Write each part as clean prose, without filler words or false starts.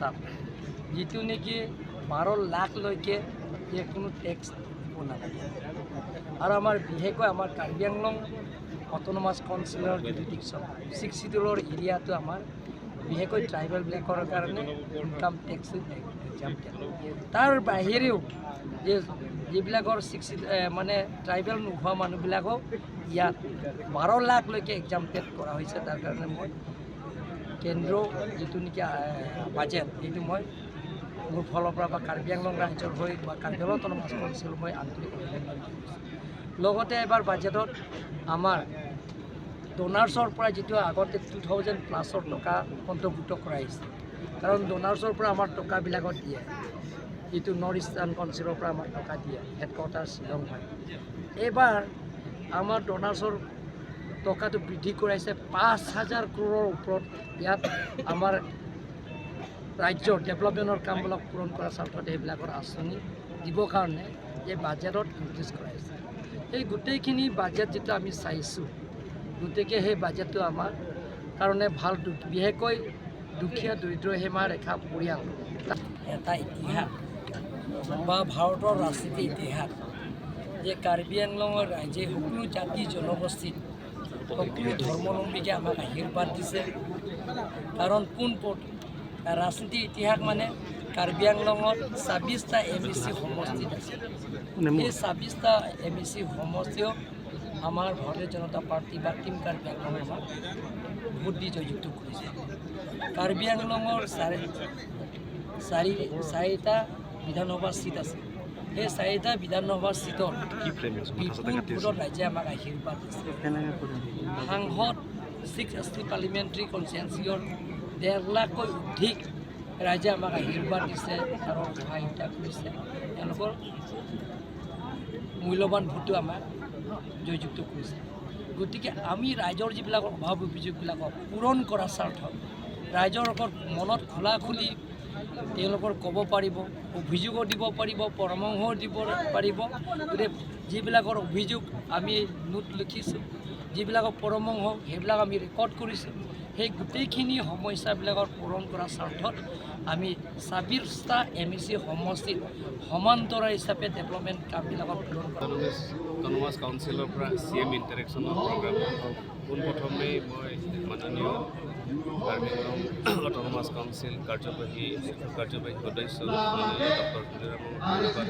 চাপ যিটো নেকি 12 লাখলৈকে যে কোনো টেক্স দিব নালাগে আৰু আমাৰ বিশেষকৈ আমাৰ কাৰ্বি আংলং অট'নমাছ কাউন্সিলৰ জুৰিডিকশ্যন 6 শিডিউলৰ এৰিয়াটো আমাৰ বিশেষকৈ ট্ৰাইবেলবিলাকৰ কাৰণে ইনকাম টেক্স এক্সাম্পটেড তাৰ বাহিৰেও যে যিবিলাকৰ মানে ট্ৰাইবেল নোহোৱা মানুহবিলাকক ইয়াত 12 লাখলৈকে এক্সাম্পটেড কৰা হৈছে তাৰ কাৰণে মই কেন্দ্ৰ যিটো নেকি বাজেট এইটো মই মোৰ ফালৰ পৰা বা কাৰ্বি আংলং ৰাজ্যৰ হৈ বা কাৰ্বি আংলং অট'নমাছ কাউন্সিল মই আন্তৰিক অভিনন্দন জনাইছোঁ লগতে এবাৰ বাজেটত আমাৰ ডোনাৰ্ছৰ পৰা যিটো আগতে 2000+ টকা অন্তৰ্ভুক্ত কৰা হৈছে কাৰণ ডোনাৰ্ছৰ পৰা আমাৰ টকাবিলাকত দিয়ে যিটো নৰ্থ ইষ্টাৰ্ণ কাউন্সিলৰ পৰা আমাৰ টকা দিয়ে হেডকোৱাৰ্টাৰ শ্বিলং হয় এইবাৰ আমাৰ ডোনাৰ্ছৰ টকাটো বৃদ্ধি কৰাইছে 5,000 কৰোৰৰ ওপৰত ইয়াত আমাৰ ৰাজ্যৰ ডেভেলপমেণ্টৰ কামবিলাক পূৰণ কৰাৰ স্বাৰ্থতে সেইবিলাকৰ আঁচনি দিবৰ কাৰণে এই বাজেটত ইনক্ৰিজ কৰাইছে এই গোটেইখিনি বাজেট যিটো আমি চাইছোঁ গতিকে সেই বাজেটটো আমাৰ কাৰণে ভাল বিশেষকৈ দুখীয়া দৰিদ্ৰ সীমা ৰেখা পৰিয়াল এটা ইতিহাস বা ভাৰতৰ ৰাজনীতিৰ ইতিহাস যে কাৰ্বি আংলঙৰ ৰাইজে সকলো জাতি জনগোষ্ঠীত সকলো ধৰ্মাৱলম্বীকে আমাক আশীৰ্বাদ দিছে কাৰণ ৰাজনীতিৰ ইতিহাস মানে কাৰ্বি আংলঙত 26টা MEC সমষ্টিত আছে এই 26টা MEC সমষ্টিও আমাৰ ভাৰতীয় জনতা পাৰ্টি বা টিম কাৰ্বি আংলঙে আমাক ভোট দি জয়যুক্ত কৰিছে কাৰ্বি আংলঙৰ চাৰিটা বিধানসভা চিট আছে সেই 4টা বিধানসভা চিটত বিপুল ৰাইজে আমাক আশীৰ্বাদ দিছে সাংসদ 6 ST পাৰ্লিমেণ্টাৰী কনষ্টিটুৱেঞ্চিৰ 1.5 লাখকৈ অধিক ৰাইজে আমাক আশীৰ্বাদ দিছে আৰু সহায়তা কৰিছে তেওঁলোকৰ মূল্যৱান ভোটটো আমাক জয়যুক্ত কৰিছে গতিকে আমি ৰাইজৰ যিবিলাক অভাৱ অভিযোগবিলাকক পূৰণ কৰাৰ স্বাৰ্থত ৰাইজৰ মনত খোলাখুলি তেওঁলোকৰ ক'ব পাৰিব অভিযোগো দিব পাৰিব পৰামৰ্শও দিব পাৰিব গতিকে যিবিলাকৰ অভিযোগ আমি নোট লিখিছোঁ যিবিলাকৰ পৰামৰ্শ সেইবিলাক আমি ৰেকৰ্ড কৰিছোঁ সেই গোটেইখিনি সমস্যাবিলাকৰ পূৰণ কৰাৰ স্বাৰ্থত আমি 26টা MEC সমষ্টিত সমান্তৰাল হিচাপে ডেভেলপমেণ্ট কামবিলাকক পূৰণ কৰা অট'নমাছ কাউন্সিলৰ পৰা CM ইণ্টাৰেকশ্যনৰ প্ৰগ্ৰাম পোনপ্ৰথমে মই মাননীয় কাৰ্বি আংলং অট'নমাছ কাউন্সিল কাৰ্যবাহী সদস্য মাননীয় ডক্টৰ সুধিৰামক ধন্যবাদ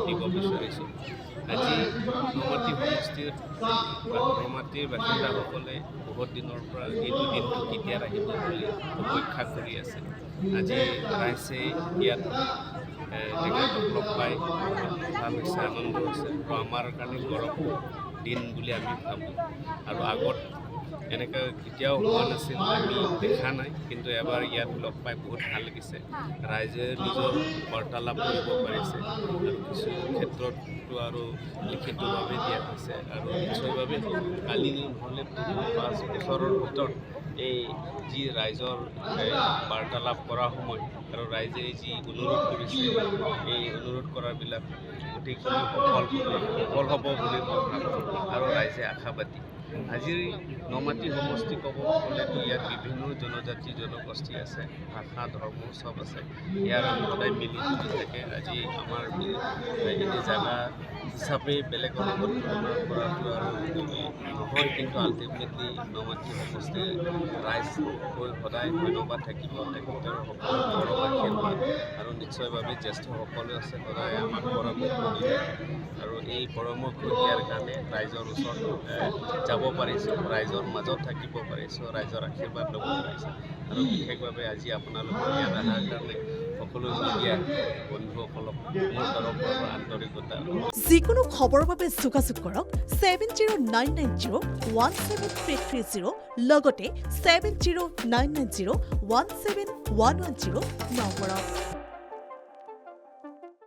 দিব বিচাৰিছোঁ আজি নমাটিৰ বাসিন্দাসকলে বহুত দিনৰ পৰা এইটো দিনটো কেতিয়া আহিব বুলি অপেক্ষা কৰি আছে আজি ৰাইজে ইয়াত তেখেতক লগ পাই ভাল হৈছে আনন্দ হৈছে আৰু আমাৰ কাৰণে গৌৰৱ দিন বুলি আমি ভাবোঁ আৰু আগত এনেকৈ কেতিয়াও হোৱা নাছিল আমি দেখা নাই কিন্তু এবাৰ ইয়াত লগ পাই বহুত ভাল লাগিছে ৰাইজে নিজৰ বাৰ্তালাপ কৰিব পাৰিছে আৰু কিছু ক্ষেত্ৰতো আৰু লিখিতভাৱে দিয়া হৈছে আৰু নিশ্চয়ভাৱে কালি নহ'লে 5 বছৰৰ ভিতৰত এই যি ৰাইজৰ বাৰ্তালাপ কৰা সময় আৰু ৰাইজে যি অনুৰোধ কৰিছে এই অনুৰোধ কৰাবিলাক গোটেইখিনি সফল হ'ব বুলি মই ভাবোঁ আৰু ৰাইজে আশাবাদী আজিৰ নমাটি সমষ্টি ক'ব গ'লেতো ইয়াত বিভিন্ন জনজাতি জনগোষ্ঠী আছে ভাষা ধৰ্ম চব আছে ইয়াৰ সদায় মিলি জুলি থাকে আজি আমাৰ এনে জেগা হিচাপে বেলেগৰ লগত তুলনা কৰাটো আৰু নহয় কিন্তু আল্টিমেটলি নমাটি সমষ্টিৰ ৰাইজ হৈ সদায় ধন্যবাদ থাকিব তেখেতৰ সকলো পৰম আশীৰ্বাদ আৰু নিশ্চয়ভাৱে জ্যেষ্ঠসকলো আছে সদায় আমাক পৰামৰ্শ দিয়ে আৰু এই পৰামৰ্শ দিয়াৰ কাৰণে ৰাইজৰ ওচৰত যাব পাৰিছোঁ ৰাইজৰ মাজত থাকিব পাৰিছোঁ ৰাইজৰ আশীৰ্বাদ ল'ব পাৰিছোঁ আৰু বিশেষভাৱে আজি আপোনালোকৰ ইয়াত অহাৰ কাৰণে সকলো মিডিয়া বন্ধুসকলক মোৰ তৰফৰ পৰা আন্তৰিকতা যিকোনো খবৰৰ বাবে যোগাযোগ কৰক 7099017330 লগতে 7099017110 নম্বৰত।